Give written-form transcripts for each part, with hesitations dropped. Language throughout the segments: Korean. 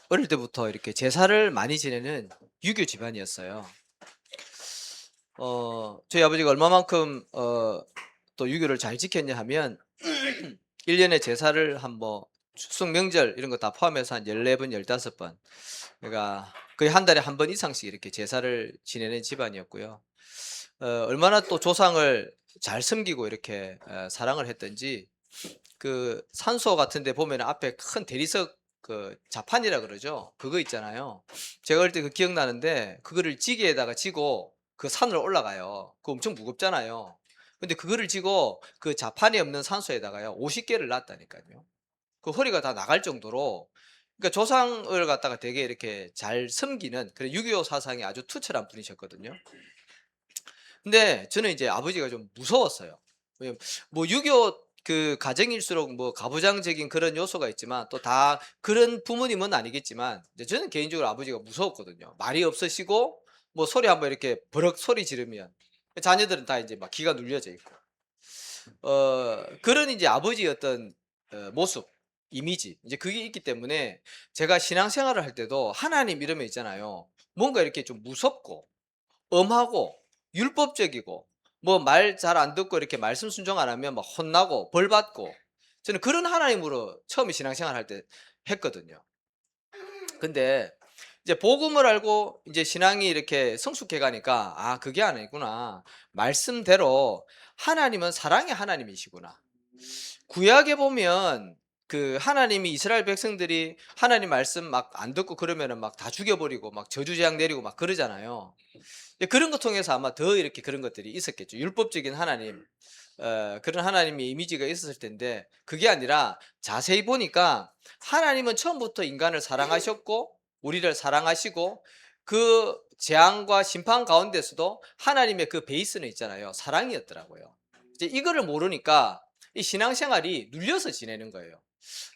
어릴 때부터 이렇게 제사를 많이 지내는 유교 집안이었어요. 저희 아버지가 얼마만큼 또 유교를 잘 지켰냐 하면 1 년에 제사를 한 뭐 추석 명절 이런 거 다 포함해서 한 14번 15번, 그러니까 거의 한 달에 한 번 이상씩 이렇게 제사를 지내는 집안이었고요. 얼마나 또 조상을 잘 섬기고 이렇게 사랑을 했던지, 그 산소 같은 데 보면 앞에 큰 대리석, 그 자판이라 그러죠. 그거 있잖아요. 제가 어릴 때 그 기억나는데, 그거를 지게에다가 지고 그 산으로 올라가요. 그거 엄청 무겁잖아요. 근데 그거를 지고 그 자판이 없는 산소에다가요 50개를 놨다니까요. 그 허리가 다 나갈 정도로, 그러니까 조상을 갖다가 되게 이렇게 잘 섬기는 그런 유교 사상이 아주 투철한 분이셨거든요. 근데 저는 이제 아버지가 좀 무서웠어요. 왜냐면 뭐 유교 그 가정일수록 뭐 가부장적인 그런 요소가 있지만, 또 다 그런 부모님은 아니겠지만 이제 저는 개인적으로 아버지가 무서웠거든요. 말이 없으시고 뭐 소리 한번 이렇게 버럭 소리 지르면 자녀들은 다 이제 막 기가 눌려져 있고, 그런 이제 아버지의 어떤 모습, 이미지, 이제 그게 있기 때문에 제가 신앙생활을 할 때도 하나님 이러면 있잖아요. 뭔가 이렇게 좀 무섭고 엄하고 율법적이고, 뭐 말 잘 안 듣고 이렇게 말씀 순종 안 하면 막 혼나고 벌 받고, 저는 그런 하나님으로 처음에 신앙생활 할 때 했거든요. 근데 이제 복음을 알고 이제 신앙이 이렇게 성숙해 가니까 '아 그게 아니구나. 말씀대로 하나님은 사랑의 하나님이시구나.' 구약에 보면 그 하나님이 이스라엘 백성들이 하나님 말씀 막 안 듣고 그러면은 막 다 죽여 버리고 막 저주재앙 내리고 막 그러잖아요. 그런 것 통해서 아마 더 이렇게 그런 것들이 있었겠죠. 율법적인 하나님, 그런 하나님의 이미지가 있었을 텐데, 그게 아니라 자세히 보니까 하나님은 처음부터 인간을 사랑하셨고 우리를 사랑하시고, 그 재앙과 심판 가운데서도 하나님의 그 베이스는 있잖아요. 사랑이었더라고요. 이제 이거를 모르니까 이 신앙생활이 눌려서 지내는 거예요.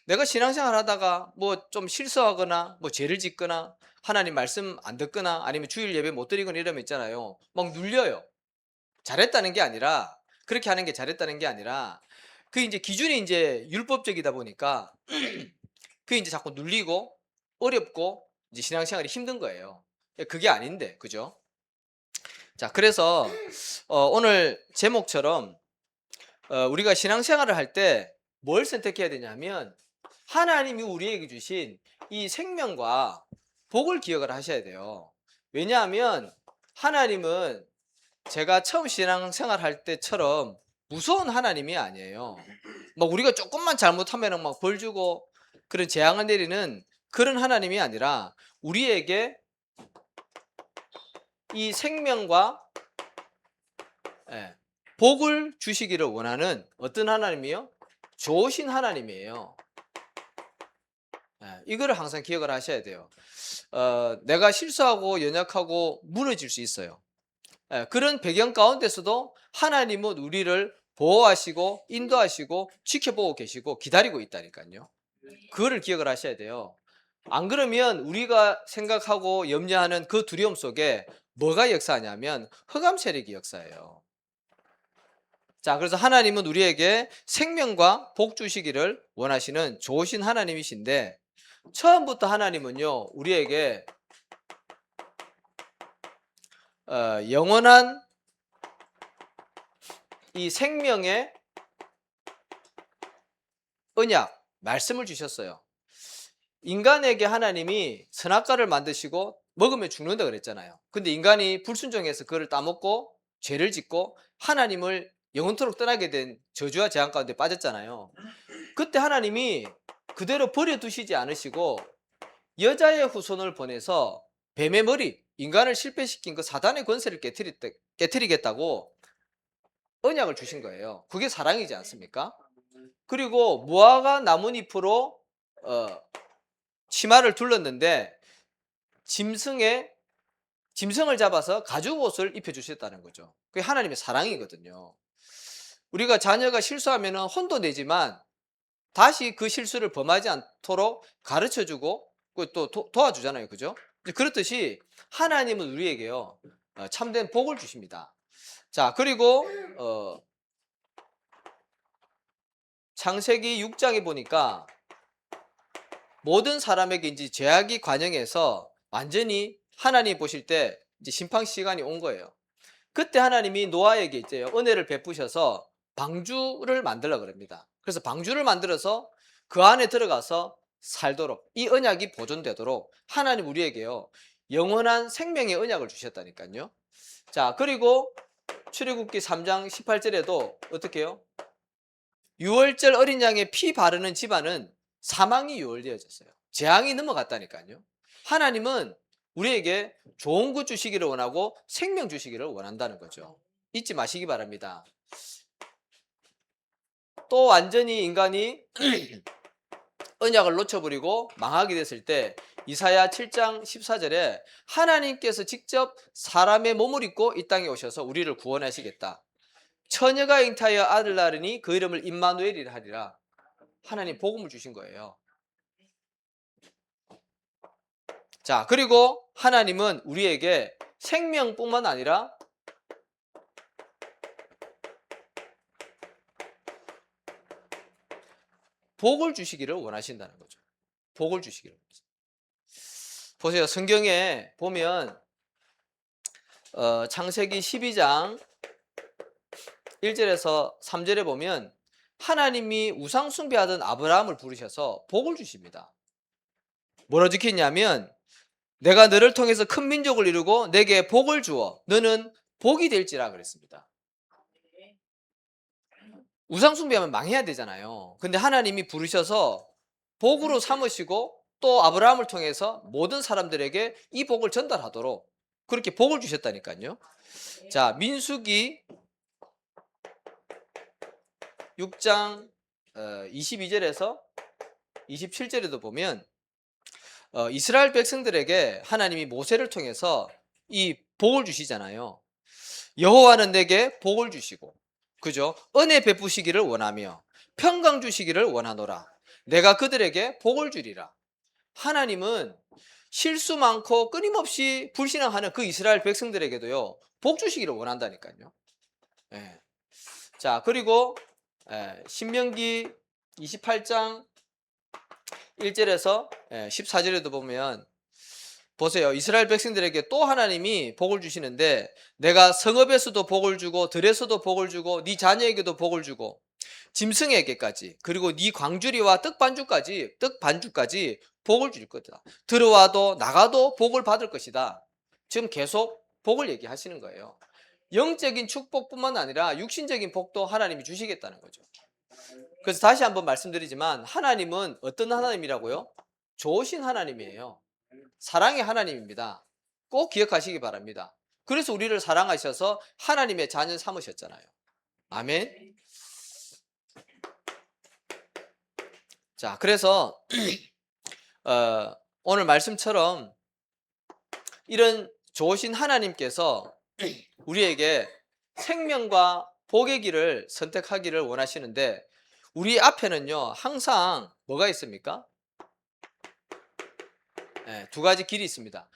내가 신앙생활 하다가 뭐 좀 실수하거나 뭐 죄를 짓거나 하나님 말씀 안 듣거나 아니면 주일 예배 못 드리거나 이러면 있잖아요. 막 눌려요. 잘했다는 게 아니라, 그렇게 하는 게 잘했다는 게 아니라, 그 이제 기준이 이제 율법적이다 보니까 그게 이제 자꾸 눌리고 어렵고 이제 신앙생활이 힘든 거예요. 그게 아닌데, 그죠? 자, 그래서 오늘 제목처럼 우리가 신앙생활을 할 때 뭘 선택해야 되냐면, 하나님이 우리에게 주신 이 생명과 복을 기억을 하셔야 돼요. 왜냐하면 하나님은 제가 처음 신앙생활 할 때처럼 무서운 하나님이 아니에요. 막 우리가 조금만 잘못하면 막 벌 주고 그런 재앙을 내리는 그런 하나님이 아니라, 우리에게 이 생명과 예, 복을 주시기를 원하는 어떤 하나님이요? 좋으신 하나님이에요. 이거를 항상 기억을 하셔야 돼요. 내가 실수하고 연약하고 무너질 수 있어요. 그런 배경 가운데서도 하나님은 우리를 보호하시고 인도하시고 지켜보고 계시고 기다리고 있다니까요. 그거를 기억을 하셔야 돼요. 안 그러면 우리가 생각하고 염려하는 그 두려움 속에 뭐가 역사하냐면 흑암 세력이 역사해요. 자, 그래서 하나님은 우리에게 생명과 복 주시기를 원하시는 좋으신 하나님이신데, 처음부터 하나님은요 우리에게 영원한 이 생명의 언약 말씀을 주셨어요. 인간에게 하나님이 선악과를 만드시고 먹으면 죽는다 그랬잖아요. 근데 인간이 불순종해서 그걸 따먹고 죄를 짓고 하나님을 영원토록 떠나게 된 저주와 재앙 가운데 빠졌잖아요. 그때 하나님이 그대로 버려두시지 않으시고 여자의 후손을 보내서 뱀의 머리, 인간을 실패시킨 그 사단의 권세를 깨뜨리겠다고 언약을 주신 거예요. 그게 사랑이지 않습니까? 그리고 무화과 나뭇잎으로 어, 치마를 둘렀는데 짐승의 짐승을 잡아서 가죽 옷을 입혀 주셨다는 거죠. 그게 하나님의 사랑이거든요. 우리가 자녀가 실수하면 혼도 내지만 다시 그 실수를 범하지 않도록 가르쳐 주고 또 도와주잖아요. 그죠? 그렇듯이 하나님은 우리에게요 참된 복을 주십니다. 자, 그리고 어, 창세기 6장에 보니까 모든 사람에게 이제 죄악이 관영해서 완전히 하나님 보실 때 이제 심판 시간이 온 거예요. 그때 하나님이 노아에게 이제 은혜를 베푸셔서 방주를 만들라 그럽니다. 그래서 방주를 만들어서 그 안에 들어가서 살도록, 이 언약이 보존되도록 하나님 우리에게요 영원한 생명의 언약을 주셨다니까요. 자, 그리고 출애굽기 3장 18절에도 어떻게 해요? 유월절 어린 양의 피 바르는 집안은 사망이 유월되어졌어요. 재앙이 넘어갔다니까요. 하나님은 우리에게 좋은 것 주시기를 원하고 생명 주시기를 원한다는 거죠. 잊지 마시기 바랍니다. 또 완전히 인간이 언약을 놓쳐버리고 망하게 됐을 때 이사야 7장 14절에 하나님께서 직접 사람의 몸을 입고 이 땅에 오셔서 우리를 구원하시겠다. 처녀가 잉타하여 아들 낳으니 그 이름을 임마누엘이라 하리라. 하나님 복음을 주신 거예요. 자, 그리고 하나님은 우리에게 생명뿐만 아니라 복을 주시기를 원하신다는 거죠. 복을 주시기를 원하신다. 보세요. 성경에 보면 창세기 12장 1절에서 3절에 보면 하나님이 우상 숭배하던 아브라함을 부르셔서 복을 주십니다. 뭐라 적혀있냐면 내가 너를 통해서 큰 민족을 이루고 내게 복을 주어 너는 복이 될지라 그랬습니다. 우상 숭배하면 망해야 되잖아요. 근데 하나님이 부르셔서 복으로 삼으시고 또 아브라함을 통해서 모든 사람들에게 이 복을 전달하도록 그렇게 복을 주셨다니까요. 자, 민수기 6장 22절에서 27절에도 보면 이스라엘 백성들에게 하나님이 모세를 통해서 이 복을 주시잖아요. 여호와는 내게 복을 주시고, 그죠? 은혜 베푸시기를 원하며 평강 주시기를 원하노라. 내가 그들에게 복을 주리라. 하나님은 실수 많고 끊임없이 불신앙하는 그 이스라엘 백성들에게도요 복 주시기를 원한다니까요. 예. 자, 그리고 신명기 28장 1절에서 14절에도 보면 보세요. 이스라엘 백성들에게 또 하나님이 복을 주시는데 내가 성읍에서도 복을 주고 들에서도 복을 주고 네 자녀에게도 복을 주고 짐승에게까지 그리고 네 광주리와 떡반주까지 복을 줄 것이다. 들어와도 나가도 복을 받을 것이다. 지금 계속 복을 얘기하시는 거예요. 영적인 축복뿐만 아니라 육신적인 복도 하나님이 주시겠다는 거죠. 그래서 다시 한번 말씀드리지만 하나님은 어떤 하나님이라고요? 좋으신 하나님이에요. 사랑의 하나님입니다. 꼭 기억하시기 바랍니다. 그래서 우리를 사랑하셔서 하나님의 자녀 삼으셨잖아요. 아멘. 자, 그래서 오늘 말씀처럼 이런 좋으신 하나님께서 우리에게 생명과 복의 길을 선택하기를 원하시는데 우리 앞에는요 항상 뭐가 있습니까? 두 가지 길이 있습니다.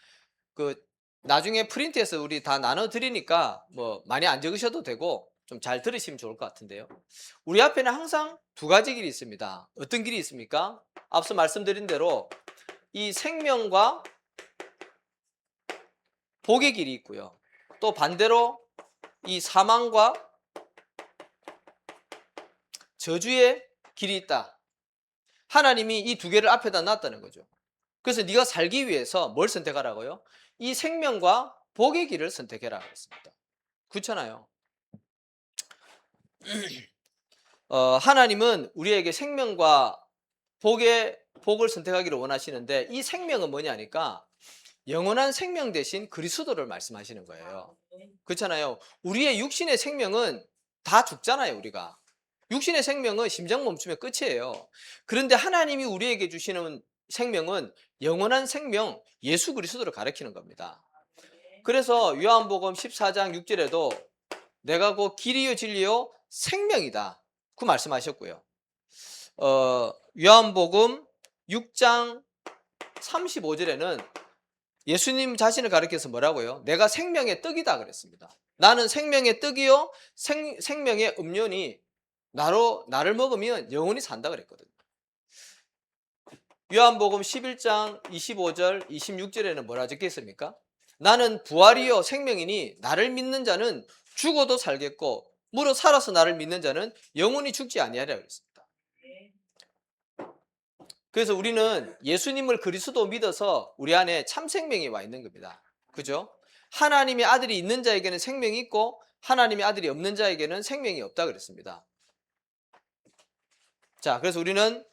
그 나중에 프린트해서 우리 다 나눠 드리니까 뭐 많이 안 적으셔도 되고 좀 잘 들으시면 좋을 것 같은데요. 우리 앞에는 항상 두 가지 길이 있습니다. 어떤 길이 있습니까? 앞서 말씀드린 대로 이 생명과 복의 길이 있고요. 또 반대로 이 사망과 저주의 길이 있다. 하나님이 이 두 개를 앞에다 놨다는 거죠. 그래서 네가 살기 위해서 뭘 선택하라고요? 이 생명과 복의 길을 선택해라 했습니다. 그렇잖아요. 하나님은 우리에게 생명과 복을 선택하기를 원하시는데 이 생명은 뭐냐니까 영원한 생명 대신 그리스도를 말씀하시는 거예요. 그렇잖아요. 우리의 육신의 생명은 다 죽잖아요. 우리가 육신의 생명은 심장 멈추면 끝이에요. 그런데 하나님이 우리에게 주시는 생명은 영원한 생명 예수 그리스도를 가리키는 겁니다. 그래서 요한복음 14장 6절에도 내가 곧 길이요 진리요 생명이다 그 말씀하셨고요. 요한복음 6장 35절에는 예수님 자신을 가리켜서 뭐라고요? 내가 생명의 떡이다 그랬습니다. 나는 생명의 떡이요 생명의 음료니 나를 먹으면 영원히 산다 그랬거든요. 요한복음 11장 25절 26절에는 뭐라 적혀 있습니까? 나는 부활이요 생명이니 나를 믿는 자는 죽어도 살겠고 무릇 살아서 나를 믿는 자는 영원히 죽지 아니하리라 그랬습니다. 그래서 우리는 예수님을 그리스도 믿어서 우리 안에 참 생명이 와 있는 겁니다. 그죠? 하나님의 아들이 있는 자에게는 생명이 있고 하나님의 아들이 없는 자에게는 생명이 없다 그랬습니다. 자, 그래서 우리는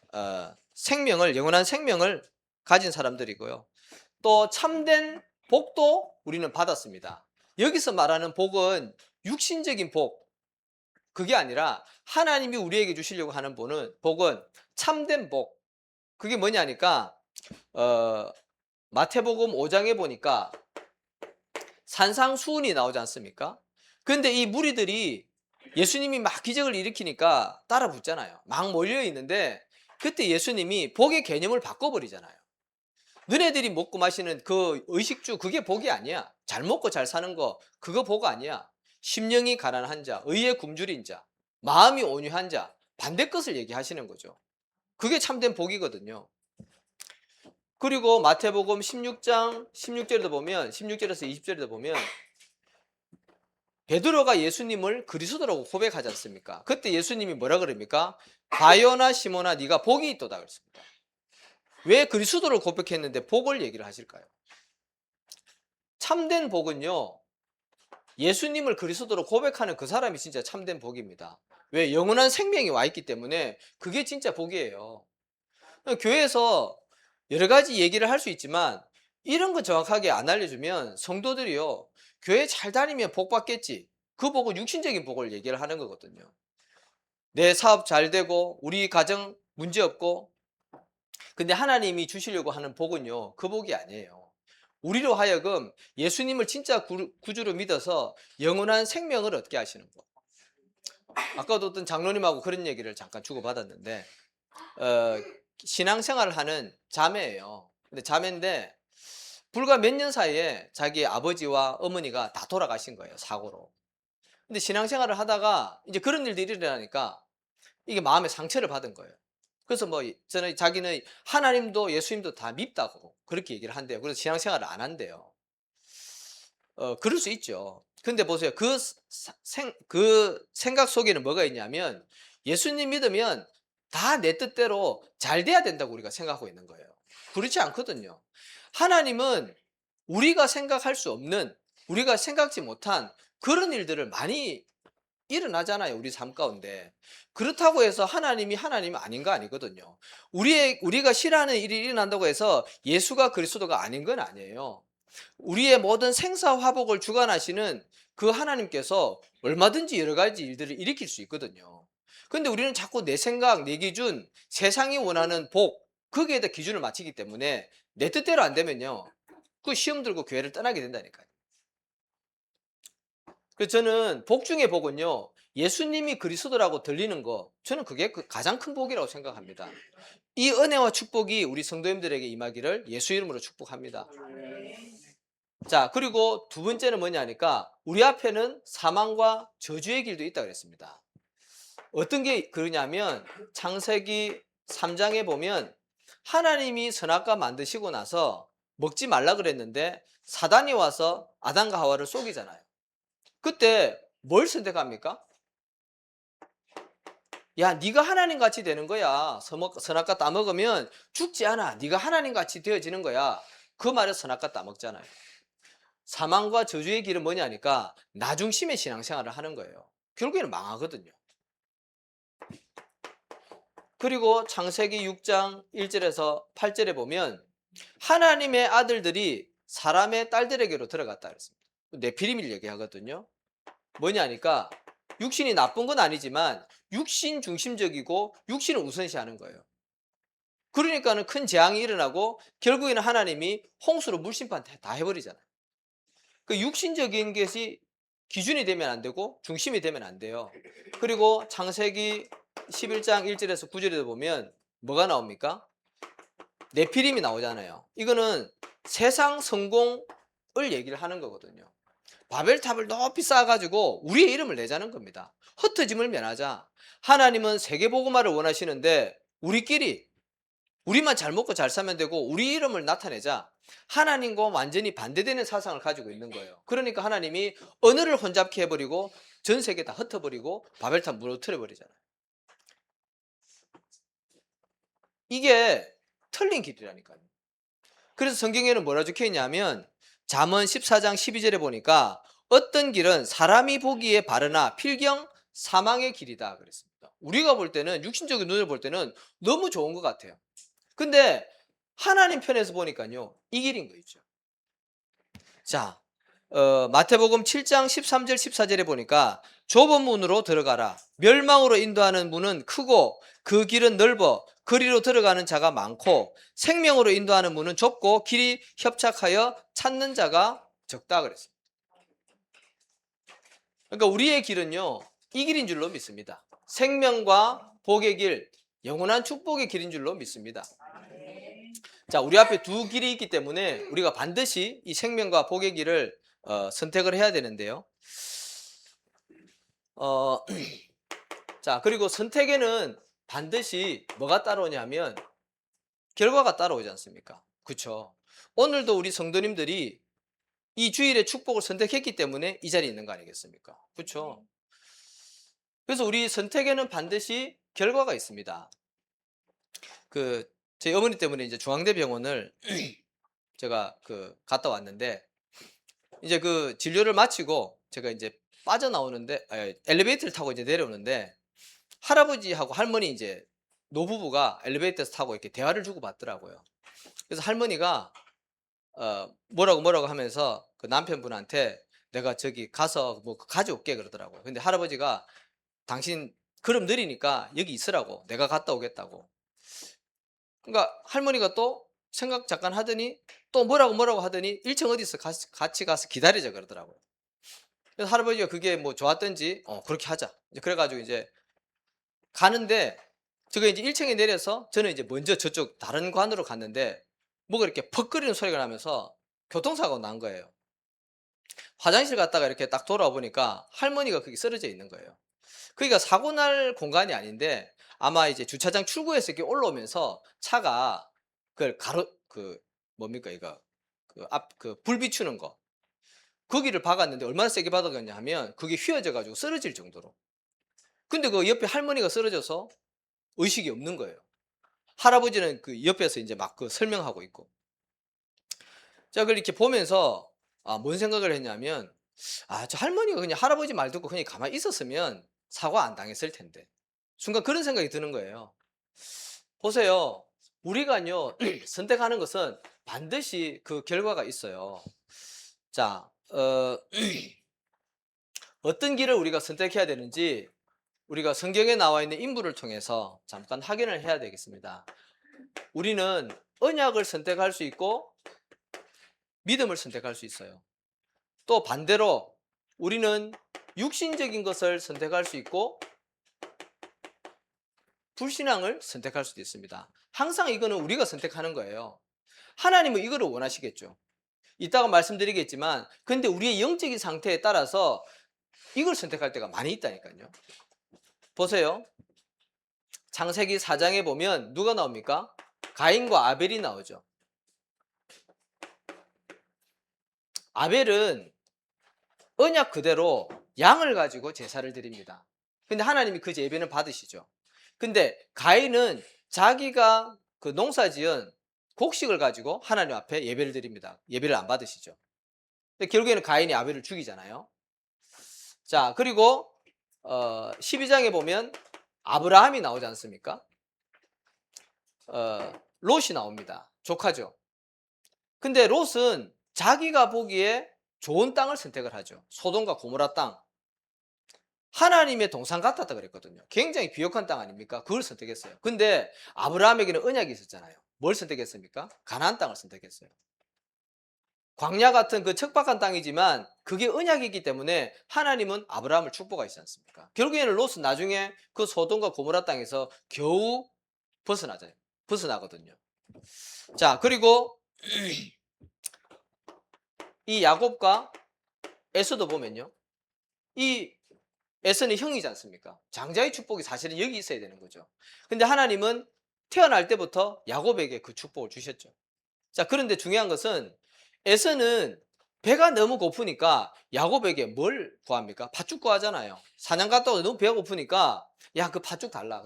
생명을, 영원한 생명을 가진 사람들이고요. 또 참된 복도 우리는 받았습니다. 여기서 말하는 복은 육신적인 복, 그게 아니라 하나님이 우리에게 주시려고 하는 복은 참된 복. 그게 뭐냐니까 마태복음 5장에 보니까 산상수훈이 나오지 않습니까? 근데 이 무리들이 예수님이 막 기적을 일으키니까 따라 붙잖아요. 막 몰려 있는데 그때 예수님이 복의 개념을 바꿔버리잖아요. 너네들이 먹고 마시는 그 의식주 그게 복이 아니야. 잘 먹고 잘 사는 거 그거 복 아니야. 심령이 가난한 자, 의에 굶주린 자, 마음이 온유한 자, 반대 것을 얘기하시는 거죠. 그게 참된 복이거든요. 그리고 마태복음 16장 16절에도 보면 16절에서 20절에도 보면 베드로가 예수님을 그리스도라고 고백하지 않습니까? 그때 예수님이 뭐라 그럽니까? 바요나 시몬아 네가 복이 있도다 그랬습니다. 왜 그리스도를 고백했는데 복을 얘기를 하실까요? 참된 복은요, 예수님을 그리스도로 고백하는 그 사람이 진짜 참된 복입니다. 왜? 영원한 생명이 와 있기 때문에 그게 진짜 복이에요. 교회에서 여러 가지 얘기를 할 수 있지만 이런 거 정확하게 안 알려주면 성도들이요, 교회 잘 다니면 복 받겠지, 그 복은 육신적인 복을 얘기를 하는 거거든요. 내 사업 잘 되고 우리 가정 문제 없고, 근데 하나님이 주시려고 하는 복은요, 그 복이 아니에요. 우리로 하여금 예수님을 진짜 구주로 믿어서 영원한 생명을 얻게 하시는 것. 아까도 어떤 장로님하고 그런 얘기를 잠깐 주고받았는데 신앙생활을 하는 자매예요. 근데 자매인데 불과 몇 년 사이에 자기 아버지와 어머니가 다 돌아가신 거예요, 사고로. 근데 신앙생활을 하다가 이제 그런 일들이 일어나니까 이게 마음에 상처를 받은 거예요. 그래서 뭐 저는 자기는 하나님도 예수님도 다 밉다고 그렇게 얘기를 한대요. 그래서 신앙생활을 안 한대요. 그럴 수 있죠. 근데 보세요. 그 생각 속에는 뭐가 있냐면 예수님 믿으면 다 내 뜻대로 잘 돼야 된다고 우리가 생각하고 있는 거예요. 그렇지 않거든요. 하나님은 우리가 생각할 수 없는, 우리가 생각지 못한 그런 일들을 많이 일어나잖아요, 우리 삶 가운데. 그렇다고 해서 하나님이 아닌 거 아니거든요. 우리가 싫어하는 일이 일어난다고 해서 예수가 그리스도가 아닌 건 아니에요. 우리의 모든 생사화복을 주관하시는 그 하나님께서 얼마든지 여러 가지 일들을 일으킬 수 있거든요. 근데 우리는 자꾸 내 생각, 내 기준, 세상이 원하는 복, 거기에다 기준을 맞추기 때문에 내 뜻대로 안 되면요, 그 시험 들고 교회를 떠나게 된다니까요. 그래서 저는 복 중에 복은요, 예수님이 그리스도라고 들리는 거, 저는 그게 가장 큰 복이라고 생각합니다. 이 은혜와 축복이 우리 성도님들에게 임하기를 예수 이름으로 축복합니다. 자, 그리고 두 번째는 뭐냐 하니까 우리 앞에는 사망과 저주의 길도 있다 그랬습니다. 어떤 게 그러냐면 창세기 3장에 보면 하나님이 선악과 만드시고 나서 먹지 말라 그랬는데 사단이 와서 아담과 하와를 속이잖아요. 그때 뭘 선택합니까? 야, 네가 하나님 같이 되는 거야. 선악과 따먹으면 죽지 않아. 네가 하나님 같이 되어지는 거야. 그 말에 선악과 따먹잖아요. 사망과 저주의 길은 뭐냐니까 나 중심의 신앙생활을 하는 거예요. 결국에는 망하거든요. 그리고 창세기 6장 1절에서 8절에 보면 하나님의 아들들이 사람의 딸들에게로 들어갔다 그랬습니다. 네피림을 얘기하거든요. 뭐냐니까 육신이 나쁜 건 아니지만 육신 중심적이고 육신을 우선시하는 거예요. 그러니까는 큰 재앙이 일어나고 결국에는 하나님이 홍수로 물심판 다 해버리잖아요. 그 육신적인 것이 기준이 되면 안 되고 중심이 되면 안 돼요. 그리고 창세기 11장 1절에서 9절에 보면 뭐가 나옵니까? 네피림이 나오잖아요. 이거는 세상 성공을 얘기를 하는 거거든요. 바벨탑을 높이 쌓아가지고 우리의 이름을 내자는 겁니다. 흩어짐을 면하자. 하나님은 세계복음화를 원하시는데 우리끼리 우리만 잘 먹고 잘 살면 되고 우리 이름을 나타내자. 하나님과 완전히 반대되는 사상을 가지고 있는 거예요. 그러니까 하나님이 언어를 혼잡케 해버리고 전 세계 다 흩어버리고 바벨탑 무너뜨려 버리잖아요. 이게 틀린 길이라니까요. 그래서 성경에는 뭐라 적혀 있냐면 잠언 14장 12절에 보니까 어떤 길은 사람이 보기에 바르나 필경 사망의 길이다 그랬습니다. 우리가 볼 때는 육신적인 눈을 볼 때는 너무 좋은 것 같아요. 근데 하나님 편에서 보니까요 이 길인 거 있죠. 자, 마태복음 7장 13절 14절에 보니까 좁은 문으로 들어가라. 멸망으로 인도하는 문은 크고 그 길은 넓어 그리로 들어가는 자가 많고 생명으로 인도하는 문은 좁고 길이 협착하여 찾는 자가 적다 그랬습니다. 그러니까 우리의 길은요 이 길인 줄로 믿습니다. 생명과 복의 길, 영원한 축복의 길인 줄로 믿습니다. 자, 우리 앞에 두 길이 있기 때문에 우리가 반드시 이 생명과 복의 길을 선택을 해야 되는데요. 자, 그리고 선택에는 반드시 뭐가 따라오냐면 결과가 따라오지 않습니까? 그렇죠. 오늘도 우리 성도님들이 이 주일의 축복을 선택했기 때문에 이 자리에 있는 거 아니겠습니까? 그렇죠. 그래서 우리 선택에는 반드시 결과가 있습니다. 제 어머니 때문에 이제 중앙대병원을 제가 갔다 왔는데 이제 진료를 마치고 제가 이제 빠져나오는데 엘리베이터를 타고 이제 내려오는데 할아버지하고 할머니 이제 노부부가 엘리베이터에서 타고 이렇게 대화를 주고받더라고요. 그래서 할머니가 뭐라고 하면서 그 남편분한테 내가 저기 가서 뭐 가져올게 그러더라고요. 근데 할아버지가 당신 걸음 느리니까 여기 있으라고 내가 갔다 오겠다고. 그러니까 할머니가 또 생각 잠깐 하더니 또 뭐라고 하더니 1층 어디서 같이 가서 기다리자 그러더라고요. 그래서 할아버지가 그게 뭐 좋았던지 그렇게 하자. 이제 그래가지고 이제 가는데 제가 이제 1층에 내려서 저는 이제 먼저 저쪽 다른 관으로 갔는데 뭐가 이렇게 퍽거리는 소리가 나면서 교통사고가 난 거예요. 화장실 갔다가 이렇게 딱 돌아보니까 할머니가 거기 쓰러져 있는 거예요. 그러니까 사고 날 공간이 아닌데 아마 이제 주차장 출구에서 이렇게 올라오면서 차가 그걸 뭡니까 이거 불 비추는 거 거기를 박았는데 얼마나 세게 박았냐 하면 그게 휘어져 가지고 쓰러질 정도로. 근데 그 옆에 할머니가 쓰러져서 의식이 없는 거예요. 할아버지는 그 옆에서 이제 막 설명하고 있고. 자, 그걸 이렇게 보면서 뭔 생각을 했냐면 저 할머니가 그냥 할아버지 말 듣고 그냥 가만히 있었으면 사고 안 당했을 텐데. 순간 그런 생각이 드는 거예요. 보세요. 우리가요 선택하는 것은 반드시 그 결과가 있어요. 자, 어떤 길을 우리가 선택해야 되는지 우리가 성경에 나와 있는 인물을 통해서 잠깐 확인을 해야 되겠습니다. 우리는 언약을 선택할 수 있고 믿음을 선택할 수 있어요. 또 반대로 우리는 육신적인 것을 선택할 수 있고 불신앙을 선택할 수도 있습니다. 항상 이거는 우리가 선택하는 거예요. 하나님은 이거를 원하시겠죠. 이따가 말씀드리겠지만 근데 우리의 영적인 상태에 따라서 이걸 선택할 때가 많이 있다니까요. 보세요. 창세기 4장에 보면 누가 나옵니까? 가인과 아벨이 나오죠. 아벨은 언약 그대로 양을 가지고 제사를 드립니다. 근데 하나님이 그 예배는 받으시죠. 근데 가인은 자기가 그 농사지은 곡식을 가지고 하나님 앞에 예배를 드립니다. 예배를 안 받으시죠. 근데 결국에는 가인이 아벨을 죽이잖아요. 자, 그리고 12장에 보면 아브라함이 나오지 않습니까? 롯이 나옵니다. 조카죠. 근데 롯은 자기가 보기에 좋은 땅을 선택을 하죠. 소돔과 고모라 땅. 하나님의 동산 같았다 그랬거든요. 굉장히 비옥한 땅 아닙니까? 그걸 선택했어요. 근데 아브라함에게는 언약이 있었잖아요. 뭘 선택했습니까? 가나안 땅을 선택했어요. 광야 같은 그 척박한 땅이지만 그게 언약이기 때문에 하나님은 아브라함을 축복하시지 않습니까? 결국에는 롯은 나중에 그 소돔과 고모라 땅에서 겨우 벗어나거든요. 자, 그리고 이 야곱과 에서도 보면요. 이 에서는 형이지 않습니까? 장자의 축복이 사실은 여기 있어야 되는 거죠. 근데 하나님은 태어날 때부터 야곱에게 그 축복을 주셨죠. 자, 그런데 중요한 것은 에서는 배가 너무 고프니까 야곱에게 뭘 구합니까? 팥죽 구하잖아요. 사냥 갔다 오고 너무 배가 고프니까 야, 그 팥죽 달라.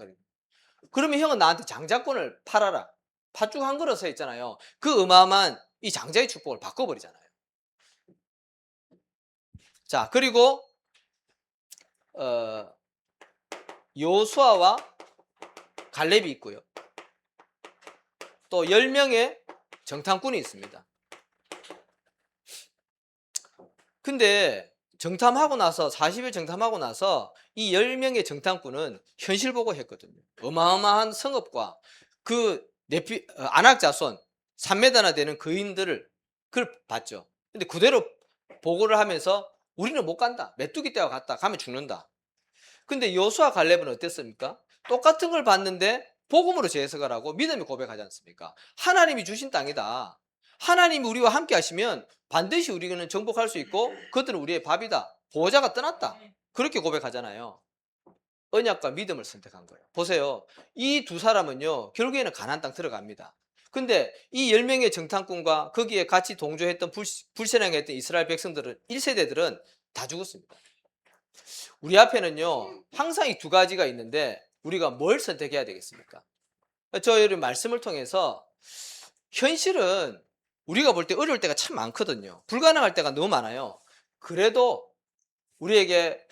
그러면 형은 나한테 장자권을 팔아라. 팥죽 한 그릇 서 있잖아요. 그 어마어마한 이 장자의 축복을 바꿔버리잖아요. 자, 그리고 요수아와 갈렙이 있고요. 또 10명의 정탐꾼이 있습니다. 근데 정탐하고 나서 40일 정탐하고 나서 이 10명의 정탐꾼은 현실 보고 했거든요. 어마어마한 성읍과 그 아낙 자손 3m나 되는 거인들을 그걸 봤죠. 근데 그대로 보고를 하면서 우리는 못 간다. 메뚜기 떼와 갔다. 가면 죽는다. 근데 여호수아 갈렙은 어땠습니까? 똑같은 걸 봤는데 복음으로 재해석을 하고 믿음이 고백하지 않습니까? 하나님이 주신 땅이다. 하나님이 우리와 함께 하시면 반드시 우리는 정복할 수 있고 그들은 우리의 밥이다. 보호자가 떠났다. 그렇게 고백하잖아요. 언약과 믿음을 선택한 거예요. 보세요. 이 두 사람은요, 결국에는 가나안 땅 들어갑니다. 근데 이 10명의 정탐꾼과 거기에 같이 동조했던 불신앙했던 이스라엘 백성들은 1세대들은 다 죽었습니다. 우리 앞에는요, 항상 이 두 가지가 있는데 우리가 뭘 선택해야 되겠습니까? 저희 말씀을 통해서 현실은 우리가 볼 때 어려울 때가 참 많거든요. 불가능할 때가 너무 많아요. 그래도 우리에게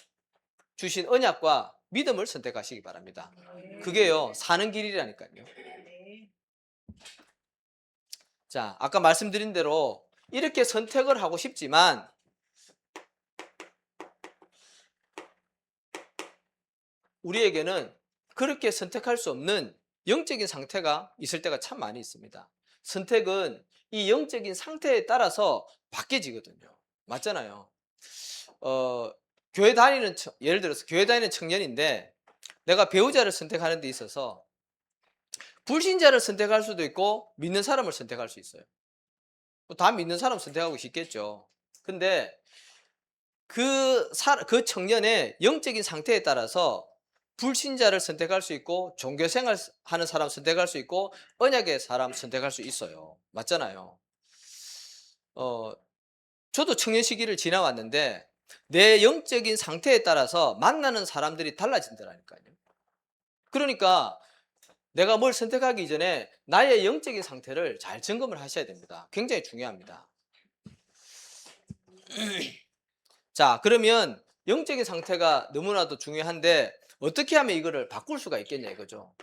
주신 언약과 믿음을 선택하시기 바랍니다. 그게요, 사는 길이라니까요. 자, 아까 말씀드린 대로 이렇게 선택을 하고 싶지만 우리에게는 그렇게 선택할 수 없는 영적인 상태가 있을 때가 참 많이 있습니다. 선택은 이 영적인 상태에 따라서 바뀌어지거든요. 맞잖아요. 교회 다니는 예를 들어서 교회 다니는 청년인데 내가 배우자를 선택하는 데 있어서 불신자를 선택할 수도 있고 믿는 사람을 선택할 수 있어요. 다 믿는 사람 선택하고 싶겠죠. 근데 그 청년의 영적인 상태에 따라서 불신자를 선택할 수 있고 종교생활 하는 사람 선택할 수 있고 언약의 사람 선택할 수 있어요. 맞잖아요. 저도 청년 시기를 지나왔는데 내 영적인 상태에 따라서 만나는 사람들이 달라진다니까요. 그러니까 내가 뭘 선택하기 전에 나의 영적인 상태를 잘 점검을 하셔야 됩니다. 굉장히 중요합니다. 자, 그러면 영적인 상태가 너무나도 중요한데 어떻게 하면 이거를 바꿀 수가 있겠냐 이거죠.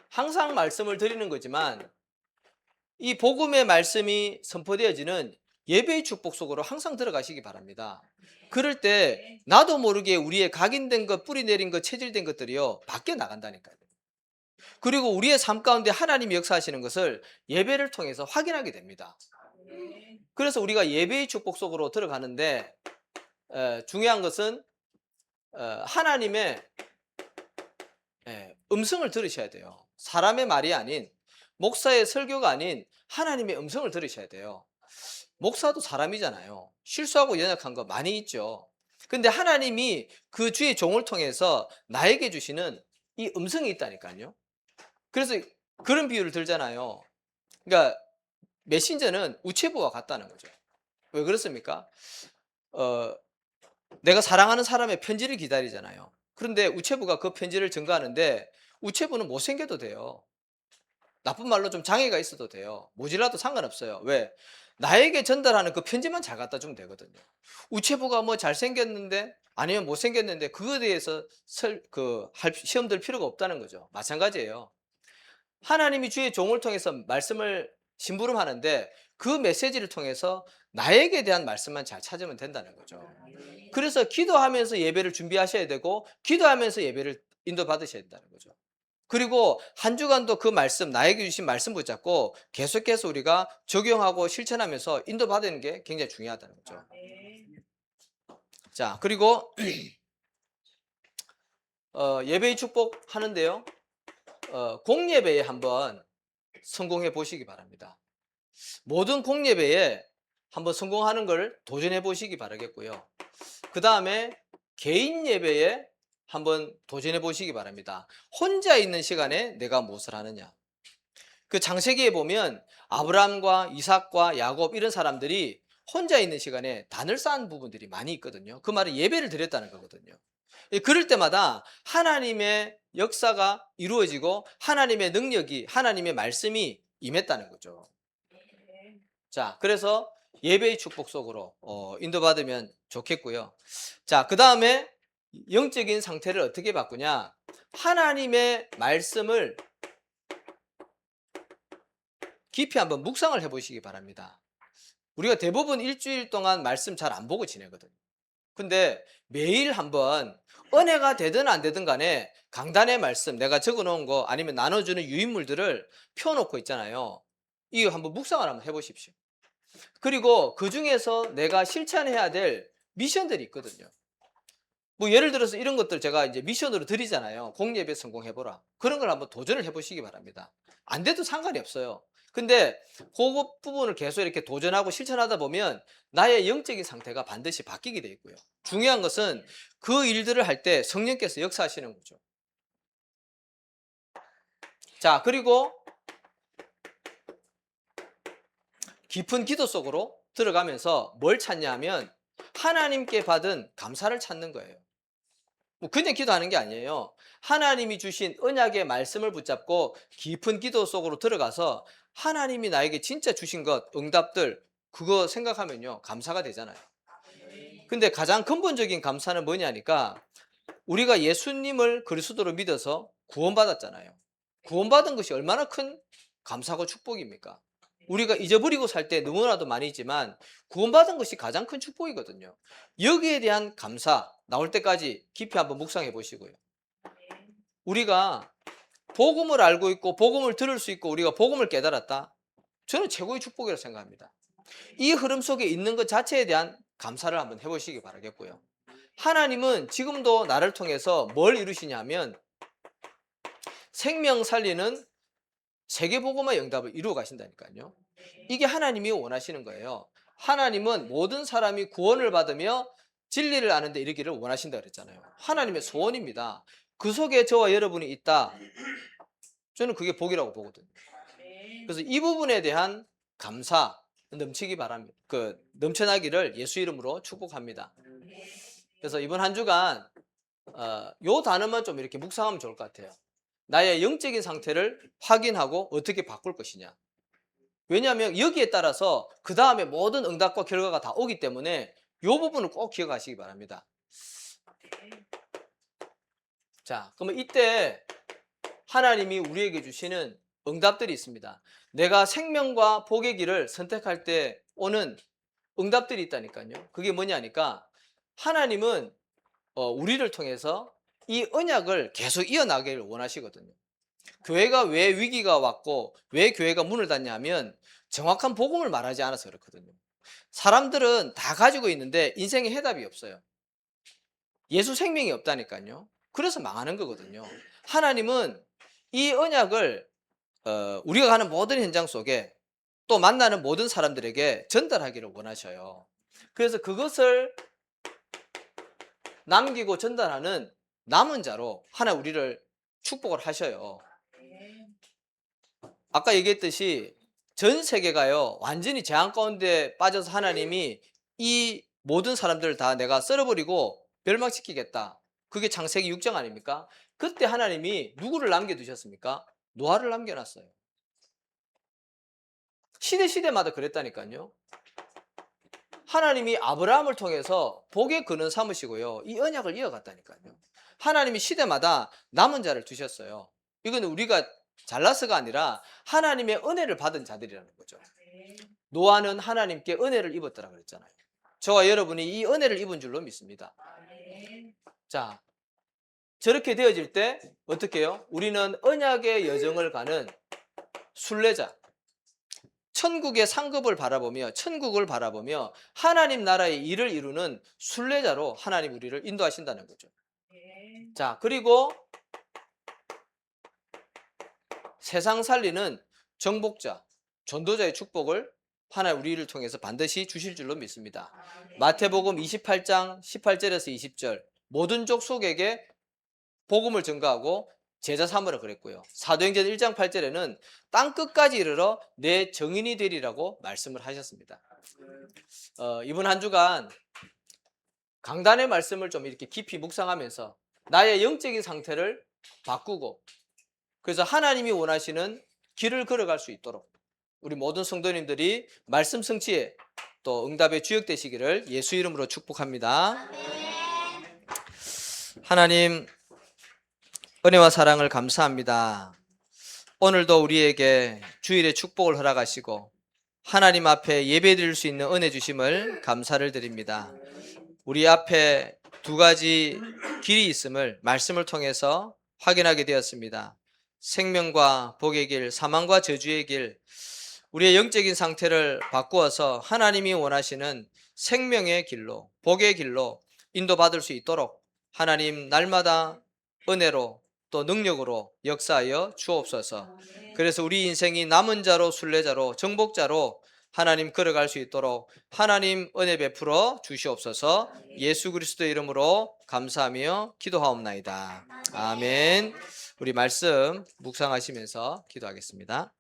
항상 말씀을 드리는 거지만 이 복음의 말씀이 선포되어지는 예배의 축복 속으로 항상 들어가시기 바랍니다. 그럴 때 나도 모르게 우리의 각인된 것, 뿌리 내린 것, 체질된 것들이요 밖에 나간다니까요. 그리고 우리의 삶 가운데 하나님이 역사하시는 것을 예배를 통해서 확인하게 됩니다. 그래서 우리가 예배의 축복 속으로 들어가는데 중요한 것은 하나님의 음성을 들으셔야 돼요. 사람의 말이 아닌, 목사의 설교가 아닌 하나님의 음성을 들으셔야 돼요. 목사도 사람이잖아요. 실수하고 연약한 거 많이 있죠. 근데 하나님이 그 주의 종을 통해서 나에게 주시는 이 음성이 있다니까요. 그래서 그런 비유를 들잖아요. 그러니까 메신저는 우체부와 같다는 거죠. 왜 그렇습니까? 내가 사랑하는 사람의 편지를 기다리잖아요. 그런데 우체부가 그 편지를 전가하는데 우체부는 못생겨도 돼요. 나쁜 말로 좀 장애가 있어도 돼요. 모질라도 상관없어요. 왜? 나에게 전달하는 그 편지만 잘 갖다 주면 되거든요. 우체부가 뭐 잘생겼는데 아니면 못생겼는데 그거에 대해서 시험 들 필요가 없다는 거죠. 마찬가지예요. 하나님이 주의 종을 통해서 말씀을 심부름하는데 그 메시지를 통해서 나에게 대한 말씀만 잘 찾으면 된다는 거죠. 그래서 기도하면서 예배를 준비하셔야 되고 기도하면서 예배를 인도받으셔야 된다는 거죠. 그리고 한 주간도 그 말씀, 나에게 주신 말씀 붙잡고 계속해서 우리가 적용하고 실천하면서 인도받는 게 굉장히 중요하다는 거죠. 자, 그리고 예배의 축복 하는데요. 공예배에 한번 성공해 보시기 바랍니다. 모든 공예배에 한번 성공하는 걸 도전해 보시기 바라겠고요. 그 다음에 개인 예배에 한번 도전해 보시기 바랍니다. 혼자 있는 시간에 내가 무엇을 하느냐. 그 창세기에 보면 아브라함과 이삭과 야곱 이런 사람들이 혼자 있는 시간에 단을 쌓은 부분들이 많이 있거든요. 그 말은 예배를 드렸다는 거거든요. 그럴 때마다 하나님의 역사가 이루어지고 하나님의 능력이, 하나님의 말씀이 임했다는 거죠. 자, 그래서 예배의 축복 속으로 인도받으면 좋겠고요. 자, 그 다음에 영적인 상태를 어떻게 바꾸냐. 하나님의 말씀을 깊이 한번 묵상을 해보시기 바랍니다. 우리가 대부분 일주일 동안 말씀 잘 안 보고 지내거든요. 근데 매일 한번 은혜가 되든 안 되든 간에 강단의 말씀, 내가 적어놓은 거 아니면 나눠주는 유인물들을 펴놓고 있잖아요. 이거 한번 묵상을 한번 해보십시오. 그리고 그 중에서 내가 실천해야 될 미션들이 있거든요. 뭐 예를 들어서 이런 것들 제가 이제 미션으로 드리잖아요. 공예배 성공해보라. 그런 걸 한번 도전을 해보시기 바랍니다. 안 돼도 상관이 없어요. 근데 그 부분을 계속 이렇게 도전하고 실천하다 보면 나의 영적인 상태가 반드시 바뀌게 돼 있고요. 중요한 것은 그 일들을 할 때 성령께서 역사하시는 거죠. 자, 그리고 깊은 기도 속으로 들어가면서 뭘 찾냐 하면 하나님께 받은 감사를 찾는 거예요. 뭐 그냥 기도하는 게 아니에요. 하나님이 주신 언약의 말씀을 붙잡고 깊은 기도 속으로 들어가서 하나님이 나에게 진짜 주신 것, 응답들, 그거 생각하면요, 감사가 되잖아요. 근데 가장 근본적인 감사는 뭐냐니까 우리가 예수님을 그리스도로 믿어서 구원받았잖아요. 구원받은 것이 얼마나 큰 감사고 축복입니까? 우리가 잊어버리고 살 때 너무나도 많이 있지만 구원받은 것이 가장 큰 축복이거든요. 여기에 대한 감사 나올 때까지 깊이 한번 묵상해 보시고요. 우리가 복음을 알고 있고 복음을 들을 수 있고 우리가 복음을 깨달았다. 저는 최고의 축복이라고 생각합니다. 이 흐름 속에 있는 것 자체에 대한 감사를 한번 해보시기 바라겠고요. 하나님은 지금도 나를 통해서 뭘 이루시냐면 생명 살리는 세계복음의 응답을 이루어 가신다니까요. 이게 하나님이 원하시는 거예요. 하나님은 모든 사람이 구원을 받으며 진리를 아는 데 이르기를 원하신다 그랬잖아요. 하나님의 소원입니다. 그 속에 저와 여러분이 있다. 저는 그게 복이라고 보거든요. 그래서 이 부분에 대한 감사 넘치기 바랍니다. 넘쳐나기를 예수 이름으로 축복합니다. 그래서 이번 한 주간 요 단어만 좀 이렇게 묵상하면 좋을 것 같아요. 나의 영적인 상태를 확인하고 어떻게 바꿀 것이냐. 왜냐하면 여기에 따라서 그 다음에 모든 응답과 결과가 다 오기 때문에 이 부분을 꼭 기억하시기 바랍니다. 자, 그러면 이때 하나님이 우리에게 주시는 응답들이 있습니다. 내가 생명과 복의 길을 선택할 때 오는 응답들이 있다니까요. 그게 뭐냐니까 하나님은 우리를 통해서 이 언약을 계속 이어나가기를 원하시거든요. 교회가 왜 위기가 왔고 왜 교회가 문을 닫냐면 정확한 복음을 말하지 않아서 그렇거든요. 사람들은 다 가지고 있는데 인생에 해답이 없어요. 예수 생명이 없다니까요. 그래서 망하는 거거든요. 하나님은 이 언약을 우리가 가는 모든 현장 속에 또 만나는 모든 사람들에게 전달하기를 원하셔요. 그래서 그것을 남기고 전달하는 남은 자로 하나 우리를 축복을 하셔요. 아까 얘기했듯이 전 세계가요 완전히 재앙 가운데 빠져서 하나님이 이 모든 사람들을 다 내가 썰어버리고 멸망시키겠다. 그게 창세기 6장 아닙니까? 그때 하나님이 누구를 남겨두셨습니까? 노아를 남겨놨어요. 시대마다 그랬다니까요. 하나님이 아브라함을 통해서 복의 근원 삼으시고요. 이 언약을 이어갔다니까요. 하나님이 시대마다 남은 자를 두셨어요. 이건 우리가 잘나서가 아니라 하나님의 은혜를 받은 자들이라는 거죠. 노아는 하나님께 은혜를 입었더라 그랬잖아요. 저와 여러분이 이 은혜를 입은 줄로 믿습니다. 자, 저렇게 되어질 때 어떻게 해요? 우리는 언약의 여정을 가는 순례자, 천국의 상급을 바라보며 천국을 바라보며 하나님 나라의 일을 이루는 순례자로 하나님 우리를 인도하신다는 거죠. 자, 그리고 세상 살리는 정복자, 전도자의 축복을 하나님 우리를 통해서 반드시 주실 줄로 믿습니다. 마태복음 28장 18절에서 20절 모든 족속에게 복음을 증거하고 제자 삼으라 그랬고요. 사도행전 1장 8절에는 땅 끝까지 이르러 내 증인이 되리라고 말씀을 하셨습니다. 이번 한 주간 강단의 말씀을 좀 이렇게 깊이 묵상하면서 나의 영적인 상태를 바꾸고, 그래서 하나님이 원하시는 길을 걸어갈 수 있도록 우리 모든 성도님들이 말씀 성취에 또 응답에 주역되시기를 예수 이름으로 축복합니다. 하나님, 은혜와 사랑을 감사합니다. 오늘도 우리에게 주일의 축복을 허락하시고 하나님 앞에 예배드릴 수 있는 은혜 주심을 감사를 드립니다. 우리 앞에 두 가지 길이 있음을 말씀을 통해서 확인하게 되었습니다. 생명과 복의 길, 사망과 저주의 길, 우리의 영적인 상태를 바꾸어서 하나님이 원하시는 생명의 길로, 복의 길로 인도받을 수 있도록 하나님 날마다 은혜로 또 능력으로 역사하여 주옵소서. 그래서 우리 인생이 남은 자로, 순례자로, 정복자로 하나님 걸어갈 수 있도록 하나님 은혜 베풀어 주시옵소서. 예수 그리스도 이름으로 감사하며 기도하옵나이다. 아멘. 우리 말씀 묵상하시면서 기도하겠습니다.